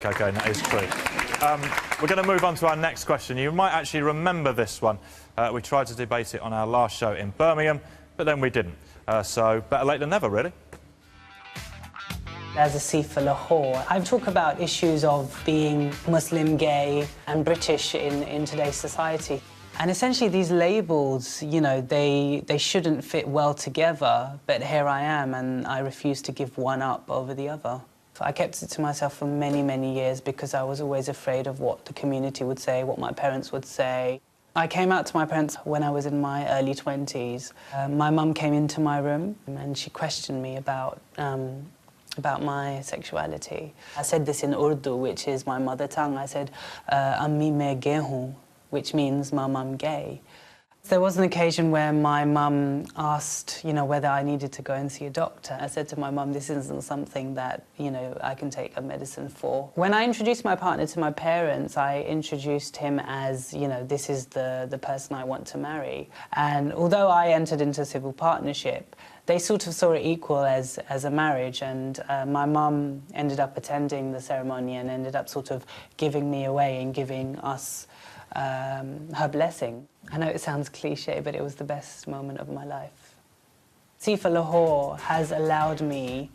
OK, that is true. We're going to move on to our next question. You might actually remember this one. We tried to debate it on our last show in Birmingham, but then we didn't. So better late than never, really. As a Sikh for Lahore, I talk about issues of being Muslim, gay and British in today's society. And essentially these labels, you know, they shouldn't fit well together, but here I am and I refuse to give one up over the other. I kept it to myself for many, many years because I was always afraid of what the community would say, what my parents would say. I came out to my parents when I was in my early 20s. My mum came into my room and she questioned me about my sexuality. I said this in Urdu, which is my mother tongue. I said, Ammi main gay hoon, which means, Mum, I'm gay. There was an occasion where my mum asked, you know, whether I needed to go and see a doctor. I said to my mum, this isn't something that, you know, I can take a medicine for. When I introduced my partner to my parents, I introduced him as, you know, this is the person I want to marry. And although I entered into a civil partnership, they sort of saw it equal as a marriage, and my mum ended up attending the ceremony and ended up sort of giving me away and giving us her blessing. I know it sounds cliche, but it was the best moment of my life. Sikh for Lahore has allowed me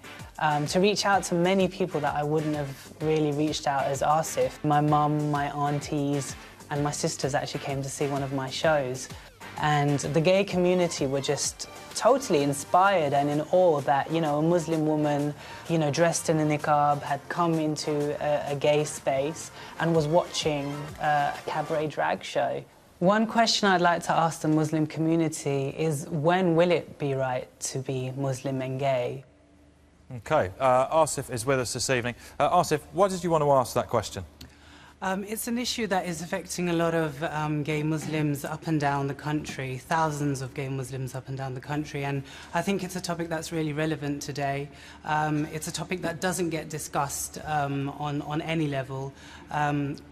to reach out to many people that I wouldn't have really reached out as Asif. My mum, my aunties, and my sisters actually came to see one of my shows. And the gay community were just totally inspired and in awe that, you know, a Muslim woman, you know, dressed in a niqab had come into a gay space and was watching a cabaret drag show. One question I'd like to ask the Muslim community is, when will it be right to be Muslim and gay? OK, Asif is with us this evening. Asif, why did you want to ask that question? It's an issue that is affecting a lot of gay Muslims up and down the country, thousands of gay Muslims up and down the country, and I think it's a topic that's really relevant today. It's a topic that doesn't get discussed on any level,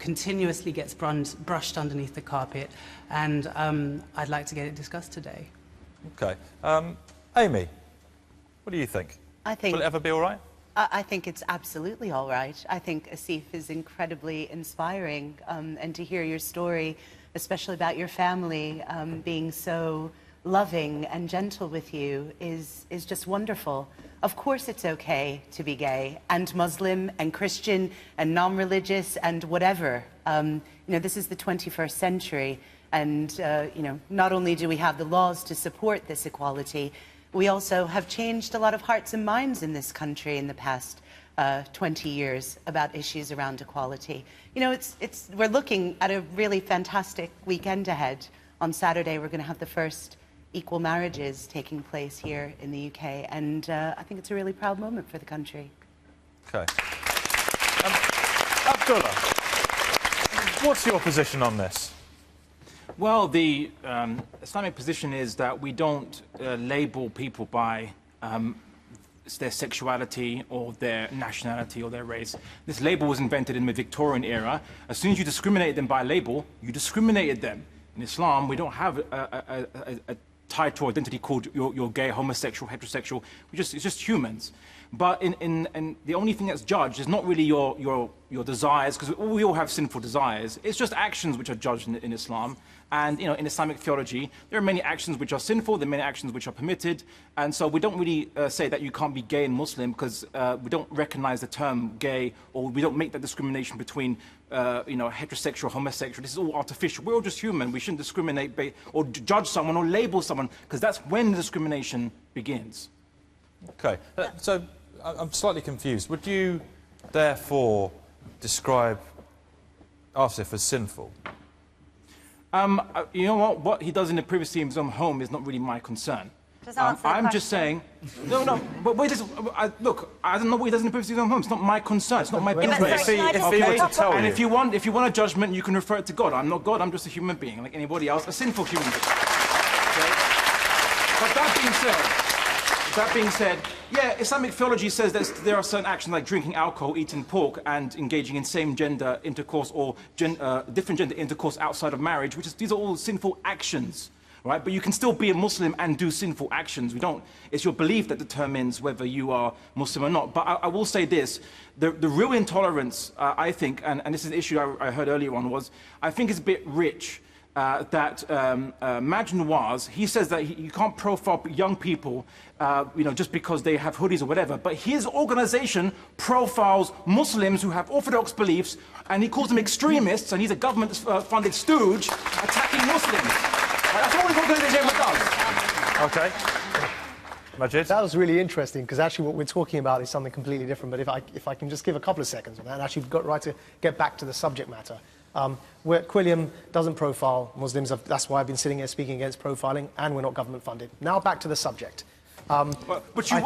continuously gets brushed underneath the carpet, and I'd like to get it discussed today. OK. Amy, what do you think? Will it ever be all right? I think it's absolutely all right. I think Asif is incredibly inspiring, and to hear your story, especially about your family being so loving and gentle with you, is just wonderful. Of course it's okay to be gay and Muslim and Christian and non-religious and whatever. You know, this is the 21st century, and you know, not only do we have the laws to support this equality, we also have changed a lot of hearts and minds in this country in the past 20 years about issues around equality. You know, we're looking at a really fantastic weekend ahead. On Saturday, we're going to have the first equal marriages taking place here in the UK, and I think it's a really proud moment for the country. OK. Abdullah, what's your position on this? Well, the Islamic position is that we don't label people by their sexuality or their nationality or their race. This label was invented in the Victorian era. As soon as you discriminate them by label, you discriminated them. In Islam, we don't have a title or identity called you're gay, homosexual, heterosexual. It's just humans. But in the only thing that's judged is not really your desires, because we all have sinful desires. It's just actions which are judged in Islam. And, you know, in Islamic theology, there are many actions which are sinful, there are many actions which are permitted. And so we don't really say that you can't be gay and Muslim, because we don't recognize the term gay, or we don't make that discrimination between, you know, heterosexual, homosexual. This is all artificial. We're all just human. We shouldn't discriminate or judge someone or label someone, because that's when the discrimination begins. OK. So I'm slightly confused. Would you, therefore, describe Asif as sinful? You know what he does in the privacy of his own home is not really my concern. I'm just saying, no, but wait, look, I don't know what he does in the privacy of his own home. It's not my concern. It's not my business. And if you want a judgment, you can refer it to God. I'm not God. I'm just a human being, like anybody else, a sinful human being. Okay? But that being said, yeah, Islamic theology says that there are certain actions like drinking alcohol, eating pork, and engaging in same-gender intercourse or different gender intercourse outside of marriage, these are all sinful actions. right? But you can still be a Muslim and do sinful actions. It's your belief that determines whether you are Muslim or not. But I will say this, the real intolerance, I think, and this is an issue I heard earlier on, was I think it's a bit rich that Maajid Nawaz, he says that you can't profile young people, just because they have hoodies or whatever, but his organization profiles Muslims who have orthodox beliefs, and he calls them extremists, and he's a government-funded stooge attacking Muslims. That's all his organization ever does. OK. Maajid? That was really interesting, because actually what we're talking about is something completely different, but if I can just give a couple of seconds on that, and actually get back to the subject matter. Where Quilliam doesn't profile Muslims, that's why I've been sitting here speaking against profiling, and we're not government funded. Now back to the subject. But you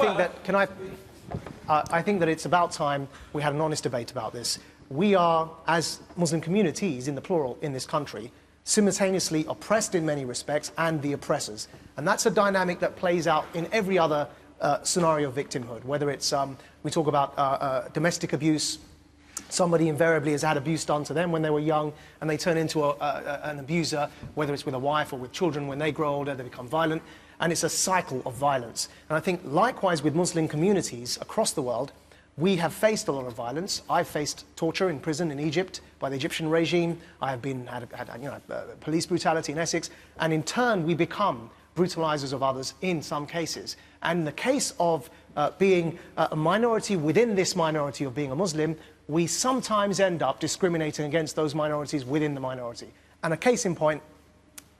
I think that it's about time we had an honest debate about this. We are, as Muslim communities in the plural in this country, simultaneously oppressed in many respects and the oppressors. And that's a dynamic that plays out in every other scenario of victimhood, whether it's, we talk about domestic abuse. Somebody invariably has had abuse done to them when they were young, and they turn into an abuser, whether it's with a wife or with children. When they grow older, they become violent, and it's a cycle of violence. And I think likewise with Muslim communities across the world, we have faced a lot of violence. I've faced torture in prison in Egypt by the Egyptian regime. I have had police brutality in Essex, and in turn we become brutalizers of others in some cases. And in the case of being a minority within this minority of being a Muslim, we sometimes end up discriminating against those minorities within the minority. And a case in point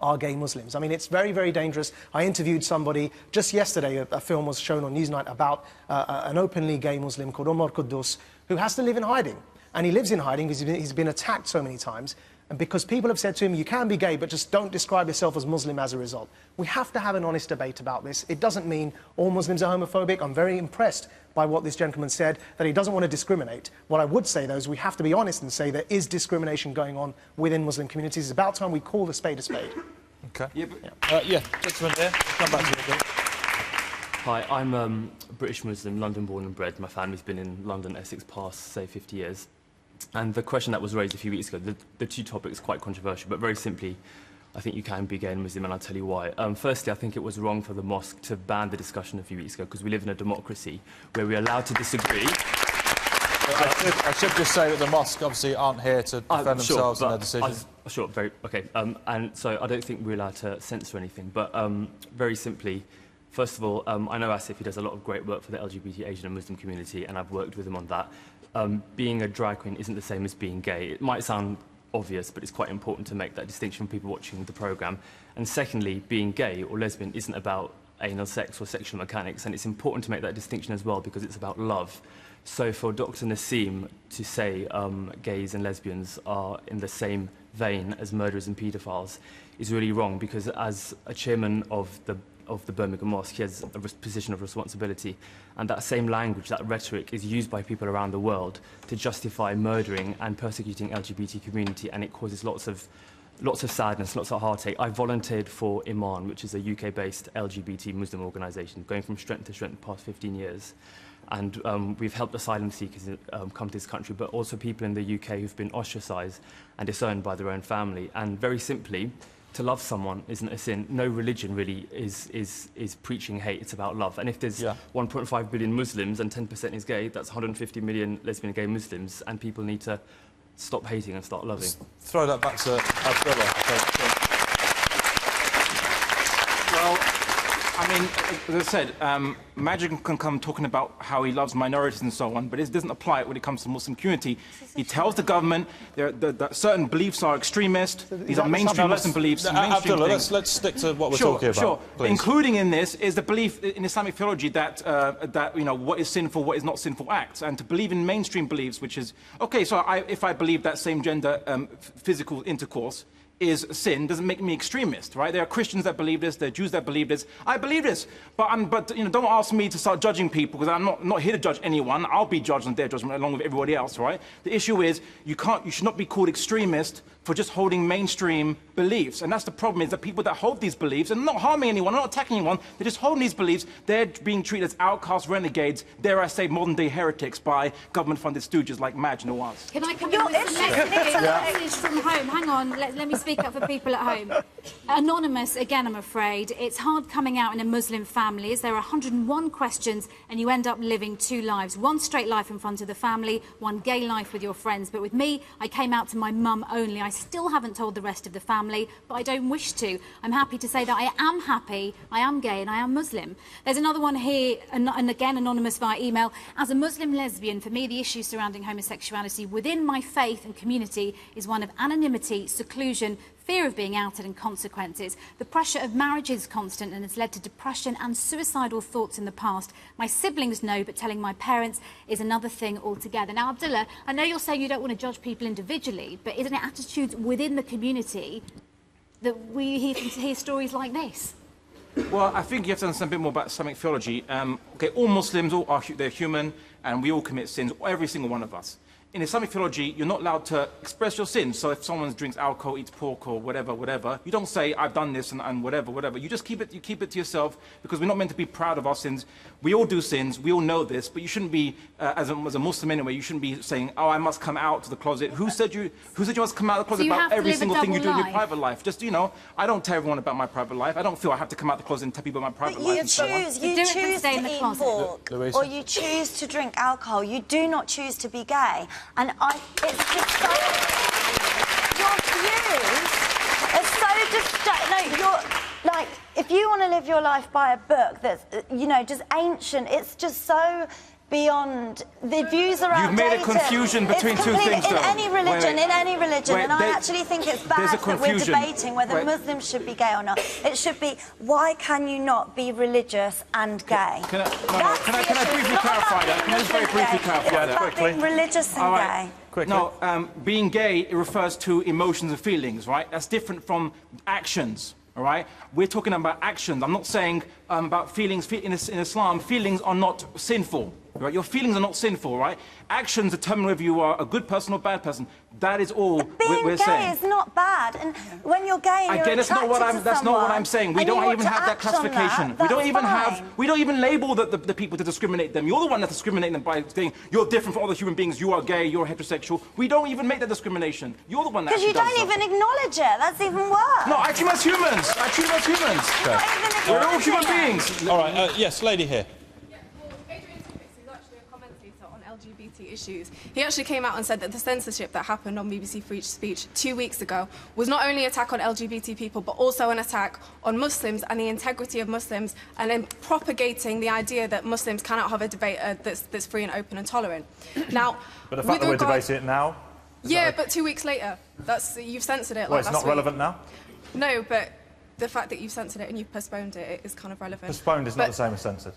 are gay Muslims. I mean, it's very, very dangerous. I interviewed somebody just yesterday, a film was shown on Newsnight about an openly gay Muslim called Omar Quddus, who has to live in hiding. And he lives in hiding because he's been attacked so many times. And because people have said to him, you can be gay, but just don't describe yourself as Muslim as a result. We have to have an honest debate about this. It doesn't mean all Muslims are homophobic. I'm very impressed by what this gentleman said, that he doesn't want to discriminate. What I would say, though, is we have to be honest and say there is discrimination going on within Muslim communities. It's about time we call a spade a spade. OK. Yeah, Gentleman here. Come back to you. Hi, I'm a British Muslim, London born and bred. My family's been in London, Essex, past, say, 50 years. And the question that was raised a few weeks ago, the two topics are quite controversial, but very simply, I think you can be gay and Muslim, and I'll tell you why. Firstly, I think it was wrong for the mosque to ban the discussion a few weeks ago, because we live in a democracy where we're allowed to disagree. I should just say that the mosque obviously aren't here to defend themselves and their decisions. Sure, very, OK. And so I don't think we're allowed to censor anything, but very simply, first of all, I know Asif, he does a lot of great work for the LGBT, Asian and Muslim community, and I've worked with him on that. Being a drag queen isn't the same as being gay. It might sound obvious, but it's quite important to make that distinction for people watching the programme. And secondly, being gay or lesbian isn't about anal sex or sexual mechanics, and it's important to make that distinction as well because it's about love. So for Dr. Nassim to say gays and lesbians are in the same vein as murderers and paedophiles is really wrong, because as a chairman of the Birmingham Mosque, he has a position of responsibility, and that same language, that rhetoric, is used by people around the world to justify murdering and persecuting LGBT community, and it causes lots of sadness, lots of heartache. I volunteered for Iman, which is a UK-based LGBT Muslim organisation, going from strength to strength the past 15 years. And we've helped asylum seekers come to this country, but also people in the UK who've been ostracised and disowned by their own family. And very simply, to love someone isn't a sin. No religion really is preaching hate. It's about love. And if there's 1.5 billion Muslims and 10% is gay, that's 150 million lesbian and gay Muslims, and people need to stop hating and start loving. Just throw that back to Abdullah. Well, I mean, as I said, Maajid can come talking about how he loves minorities and so on, but it doesn't apply when it comes to the Muslim community. He tells the government that certain beliefs are extremist. These are mainstream Muslim beliefs. Abdullah, let's stick to what we're talking about. Sure. Please. Including in this is the belief in Islamic theology that what is sinful, what is not sinful acts, and to believe in mainstream beliefs, which is okay. So if I believe that same gender physical intercourse is sin, doesn't make me extremist, right? There are Christians that believe this, there are Jews that believe this. I believe this, but don't ask me to start judging people, because I'm not here to judge anyone. I'll be judged on their judgment along with everybody else, right? The issue is you should not be called extremist for just holding mainstream beliefs. And that's the problem, is that people that hold these beliefs, and not harming anyone, not attacking anyone, they're just holding these beliefs, they're being treated as outcasts, renegades, dare I say modern-day heretics by government-funded stooges like Maajid Nawaz. Can I come in with some message from home? Hang on, let me speak up for people at home. Anonymous, again, I'm afraid. It's hard coming out in a Muslim family, as there are 101 questions and you end up living 2 lives. One straight life in front of the family, one gay life with your friends. But with me, I came out to my mum only. I still haven't told the rest of the family, but I don't wish to. I'm happy to say that I am happy, I am gay and I am Muslim. There's another one here, and again, anonymous via email. As a Muslim lesbian, for me, the issue surrounding homosexuality within my faith and community is one of anonymity, seclusion, fear of being outed and consequences. The pressure of marriage is constant and has led to depression and suicidal thoughts in the past. My siblings know, but telling my parents is another thing altogether. Now, Abdullah, I know you're saying you don't want to judge people individually, but isn't it attitudes within the community that we hear stories like this? Well, I think you have to understand a bit more about Islamic theology. Okay, all Muslims, they're human, and we all commit sins, every single one of us. In Islamic theology, you're not allowed to express your sins. So if someone drinks alcohol, eats pork, or whatever, you don't say, I've done this and whatever. You just keep it to yourself, because we're not meant to be proud of our sins. We all do sins, we all know this, but you shouldn't be, as a Muslim anyway, you shouldn't be saying, oh, I must come out to the closet. Who said you must come out of the closet about every single thing you do in your private life? Just, you know, I don't tell everyone about my private life. I don't feel I have to come out the closet and tell people about my private life. You choose to eat pork, or you choose to drink alcohol. You do not choose to be gay. And it's just so... Your views are so you're... Like, if you want to live your life by a book that's, you know, just ancient, it's just so... beyond the views are outdated. You've made a confusion between two things, though. In any religion, and I actually think it's bad that we're debating whether Muslims should be gay or not. It should be, why can you not be religious and gay? Can I briefly clarify that? Can I just very briefly clarify that? It's about being religious and gay. No, being gay, it refers to emotions and feelings, right? That's different from actions. All right? We're talking about actions. I'm not saying about feelings. In Islam, feelings are not sinful. Right? Your feelings are not sinful, right? Actions determine whether you are a good person or a bad person. That is all we're saying. Being gay is not bad. And when you're gay and you're attracted to someone... That's not what I'm saying. We don't even have that classification. We don't even label the people to discriminate them. You're the one that's discriminating them by saying, you're different from other human beings, you are gay, you're heterosexual. We don't even make that discrimination. You're the one that actually does Because you don't even acknowledge it. That's even worse. No, I treat them as humans. Okay. We're all human beings. All right, yes, lady here. LGBT issues. He actually came out and said that the censorship that happened on BBC Free Speech 2 weeks ago was not only an attack on LGBT people, but also an attack on Muslims and the integrity of Muslims, and then propagating the idea that Muslims cannot have a debate that's free and open and tolerant. Now, but the fact that we're debating it now? Yeah, but 2 weeks later, you've censored it. Well, it's not relevant now? No, but the fact that you've censored it and you've postponed it is kind of relevant. Postponed is not the same as censored.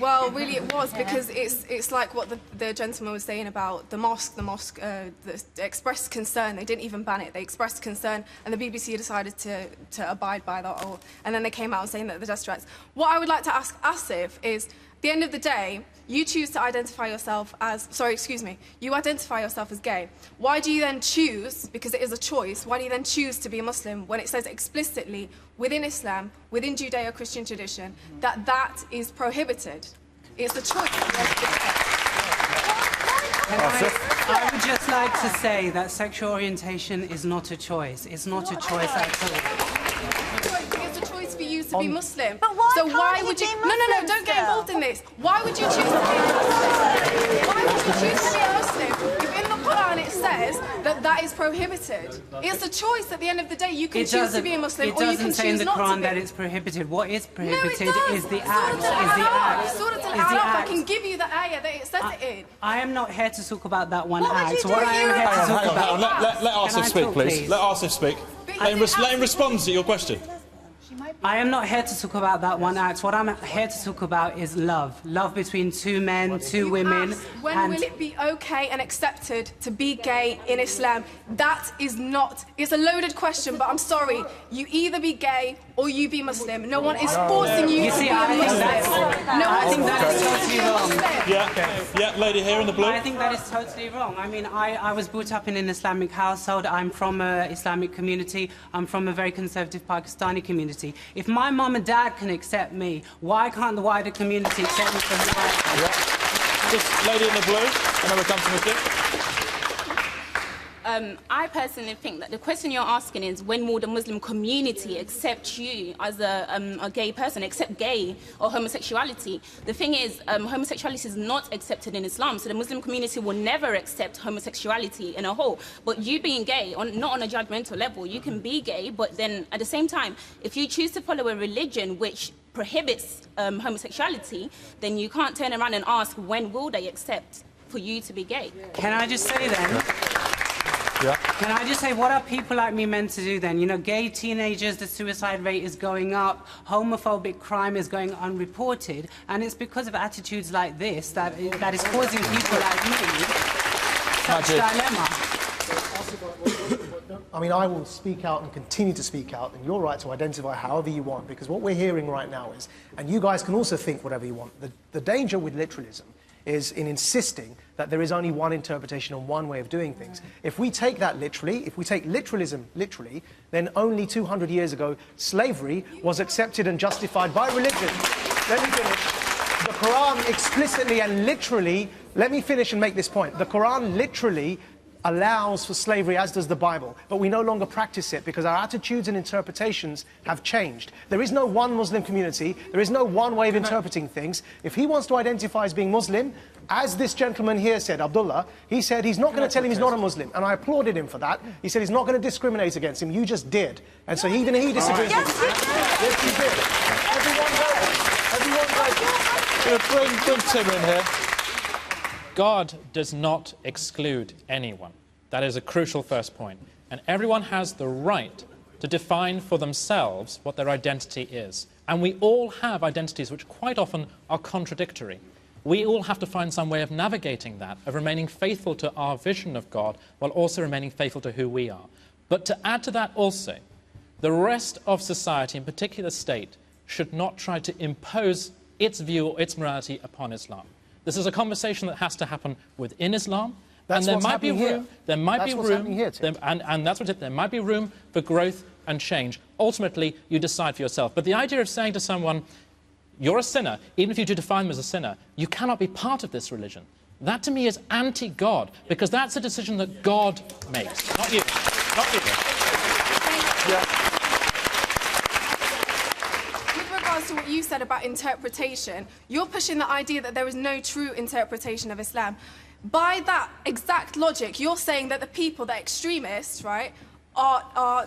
Well, really it was, because it's like what the gentleman was saying about the mosque expressed concern. They didn't even ban it, they expressed concern, and the BBC decided to abide by that, and then they came out saying that the death threats. What I would like to ask Asif is, at the end of the day, you choose to identify yourself as, you identify yourself as gay. Why do you then choose, because it is a choice, why do you then choose to be a Muslim when it says explicitly within Islam, within Judeo-Christian tradition, that is prohibited? It's a choice. I would just like to say that sexual orientation is not a choice. It's not a choice at all. It's a choice for you to be Muslim. But why why would you? No, don't get involved in this. Why would you choose to be a Muslim? Why would you choose to be a Muslim if in the Quran it says that is prohibited? It's a choice. At the end of the day, you can choose to be a Muslim, or you can choose not to be. It doesn't say in the Quran that it's prohibited. What is prohibited is the act. Surah Al-Araf, I can give you the ayah that it says it in. I am not here to talk about that one act. What I am here to talk about... Let Asif speak, please. Let Asif speak. Let him respond to your question. I am not here to talk about that one act. What I'm here to talk about is love. Love between two men, two women. When will it be okay and accepted to be gay in Islam? That is not... It's a loaded question, but I'm sorry. You either be gay or you be Muslim. No one is forcing you to be a Muslim. I think that is totally wrong. Yeah, lady here in the blue. I think that is totally wrong. I mean, I was brought up in an Islamic household. I'm from an Islamic community. I'm from a very conservative Pakistani community. If my mum and dad can accept me, why can't the wider community accept me for who I am? This lady in the blue, and then we'll come to Muslim. I personally think that the question you're asking is when will the Muslim community accept you as a gay person, accept gay or homosexuality? The thing is, homosexuality is not accepted in Islam, so the Muslim community will never accept homosexuality in a whole. But you being gay, not on a judgmental level, you can be gay, but then at the same time, if you choose to follow a religion which prohibits homosexuality, then you can't turn around and ask when will they accept for you to be gay. Can I just say then? Yeah. Can I just say, what are people like me meant to do then? You know, gay teenagers, the suicide rate is going up, homophobic crime is going unreported, and it's because of attitudes like this that is causing people like me such dilemma. I mean, I will speak out and continue to speak out, and you're right to identify however you want, because what we're hearing right now is, and you guys can also think whatever you want, the danger with literalism is in insisting that there is only one interpretation and one way of doing things. If we take that literally, if we take literalism literally, then only 200 years ago, slavery was accepted and justified by religion. Let me finish. The Quran explicitly and literally, let me finish and make this point. The Quran literally allows for slavery, as does the Bible, but we no longer practice it because our attitudes and interpretations have changed. There is no one Muslim community, there is no one way of interpreting things. If he wants to identify as being Muslim, as this gentleman here said, Abdullah, he said he's not going to tell him he's not a Muslim, and I applauded him for that. He said he's not going to discriminate against him. You just did. And so even he disagrees with you. Yes, you did. Everyone goes. Bring Tim in here. God does not exclude anyone. That is a crucial first point. And everyone has the right to define for themselves what their identity is. And we all have identities which quite often are contradictory. We all have to find some way of navigating that, of remaining faithful to our vision of God while also remaining faithful to who we are. But to add to that also, the rest of society, in particular the state, should not try to impose its view or its morality upon Islam. This is a conversation that has to happen within Islam, and there might be room. There might be room, and that's what it. There might be room for growth and change. Ultimately, you decide for yourself. But the idea of saying to someone, "You're a sinner," even if you do define them as a sinner, you cannot be part of this religion. That to me is anti-God, because that's a decision that God makes, not you, not you. Yeah. To what you said about interpretation, you're pushing the idea that there is no true interpretation of Islam. By that exact logic, you're saying that the people, the extremists, right,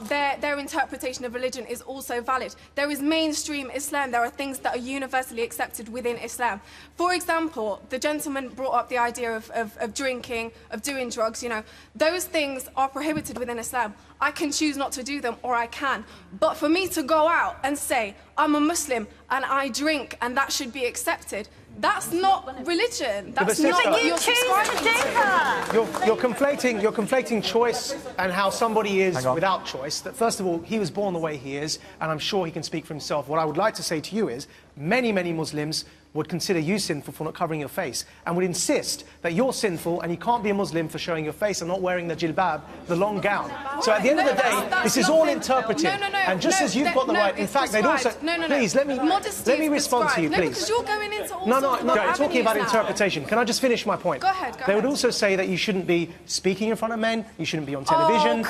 their interpretation of religion is also valid. There is mainstream Islam. There are things that are universally accepted within Islam. For example, the gentleman brought up the idea of drinking, of doing drugs. You know, those things are prohibited within Islam. I can choose not to do them, or I can. But for me to go out and say, I'm a Muslim and I drink and that should be accepted, that's not religion. That's not what you're subscribing to. You're conflating choice and how somebody is without choice. That first of all, he was born the way he is, and I'm sure he can speak for himself. What I would like to say to you is, many Muslims would consider you sinful for not covering your face, and would insist that you're sinful and you can't be a Muslim for showing your face and not wearing the jilbab, the long gown. So at the end of the day, this is all interpreted. And just as you've got the right, in fact, they'd also... Please, let me respond to you, please. No, because you're going into all I'm talking about interpretation. Can I just finish my point? Go ahead, They would also say that you shouldn't be speaking in front of men, you shouldn't be on television.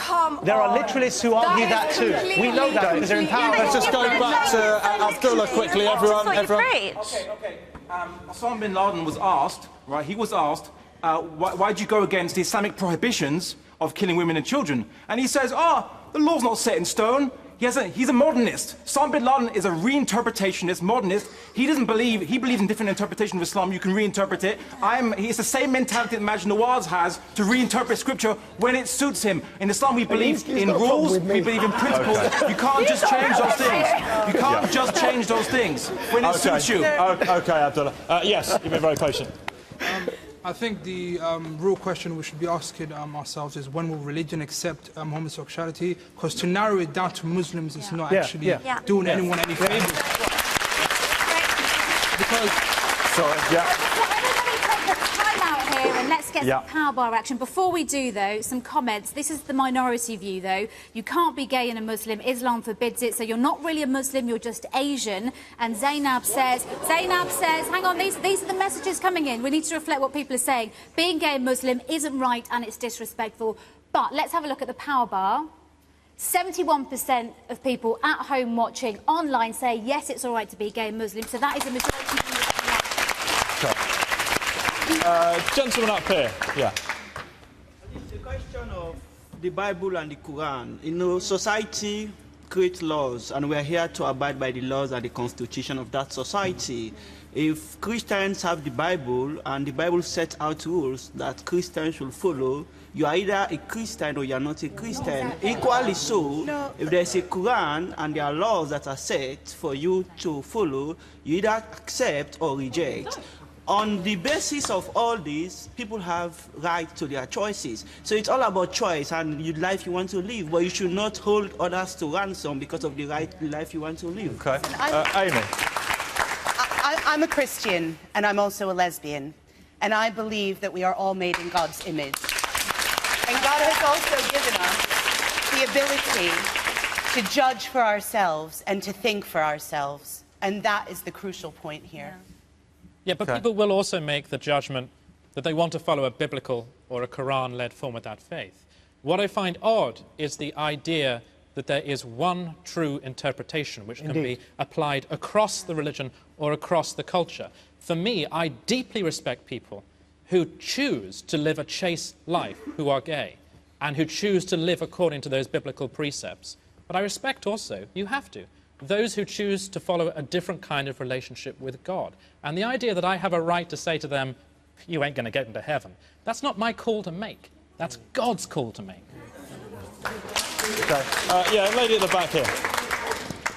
There are literalists who argue that too. We know that because they're in power. Let's just go back to Abdullah quickly, everyone. Okay. Osama bin Laden was asked, right, he was asked, why did you go against the Islamic prohibitions of killing women and children? And he says, the law's not set in stone. He's a modernist. Osama bin Laden is a reinterpretationist, modernist. He believes in different interpretation of Islam. You can reinterpret it. It's the same mentality that Maajid Nawaz has to reinterpret scripture when it suits him. In Islam, we believe in rules, we believe in principles. You can't just change those things. You can't just change those things when it suits you. Okay, Abdullah. Yes, you've been very patient. I think the real question we should be asking ourselves is, when will religion accept homosexuality? Because to narrow it down to Muslims is not actually doing anyone any favours. Because... Sorry, time out here and let's get some power bar action. Before we do, though, some comments. This is the minority view, though. You can't be gay and a Muslim. Islam forbids it, so you're not really a Muslim, you're just Asian. And Zainab says, hang on, these are the messages coming in. We need to reflect what people are saying. Being gay and Muslim isn't right and it's disrespectful. But let's have a look at the power bar. 71% of people at home watching online say, yes, it's all right to be gay and Muslim, so that is a majority. Gentleman up here, yeah. It's a question of the Bible and the Quran. You know, society creates laws, and we're here to abide by the laws and the constitution of that society. If Christians have the Bible, and the Bible sets out rules that Christians should follow, you are either a Christian or you are not a Christian. Equally so, if there's a Quran and there are laws that are set for you to follow, you either accept or reject. On the basis of all this, people have right to their choices. So it's all about choice and the life you want to live, but you should not hold others to ransom because of the life you want to live. Okay. Amy. I'm a Christian, and I'm also a lesbian, and I believe that we are all made in God's image. And God has also given us the ability to judge for ourselves and to think for ourselves, and that is the crucial point here. Yeah, but people will also make the judgment that they want to follow a biblical or a Quran-led form of that faith. What I find odd is the idea that there is one true interpretation which can be applied across the religion or across the culture. For me, I deeply respect people who choose to live a chaste life, who are gay, and who choose to live according to those biblical precepts. But I respect also, you have to, those who choose to follow a different kind of relationship with God. And the idea that I have a right to say to them, you ain't going to get into heaven, that's not my call to make. That's God's call to make. Okay. Yeah, lady at the back here.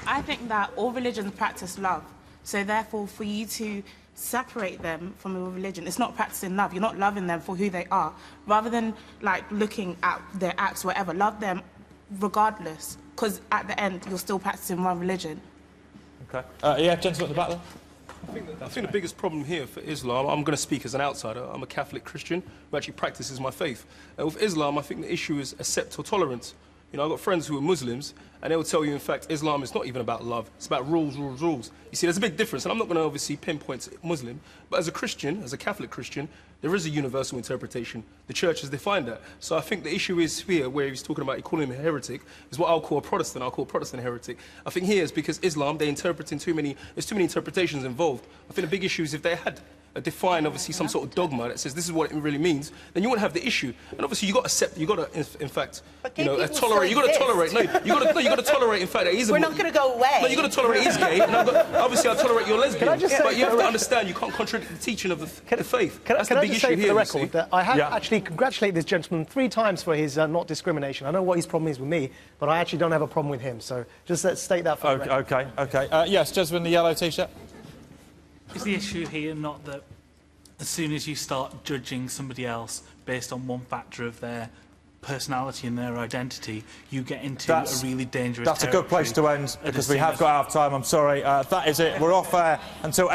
I think that all religions practice love. So therefore, for you to separate them from a religion, it's not practicing love. You're not loving them for who they are. Rather than like looking at their acts, whatever, love them regardless. Because at the end, you're still practicing one religion. Okay. Yeah, gentleman at the back there. I think the biggest problem here for Islam, I'm going to speak as an outsider, I'm a Catholic Christian who actually practices my faith. And with Islam, I think the issue is accept or tolerance. You know, I've got friends who are Muslims, and they will tell you, in fact, Islam is not even about love. It's about rules, rules, rules. You see, there's a big difference, and I'm not going to obviously pinpoint Muslim, but as a Christian, as a Catholic Christian, there is a universal interpretation. The Church has defined that. So I think the issue is here, where he's talking about calling him a heretic, is what I'll call a Protestant. I'll call a Protestant heretic. I think here is because Islam, they interpret in there's too many interpretations involved. I think the big issue is if they had define obviously some sort of dogma that says this is what it really means, then you wouldn't have the issue. And obviously you got to accept, you got to in fact, you know, tolerate. You got to tolerate. No, you got to tolerate. In fact, that he's. We're not going to go away. No, you got to tolerate. He's gay. And obviously, I tolerate your lesbian. But you have to understand, you can't contradict the teaching of the faith. That's the big issue here. For the record, that I have actually congratulated this gentleman 3 times for his not discrimination. I know what his problem is with me, but I actually don't have a problem with him. So just let's state that for the record. Okay. Yes, gentleman in the yellow t-shirt. Is the issue here not that as soon as you start judging somebody else based on one factor of their personality and their identity, you get into a really dangerous territory? That's a good place to end, because we have got out of time. I'm sorry. That is it. We're off air until 8.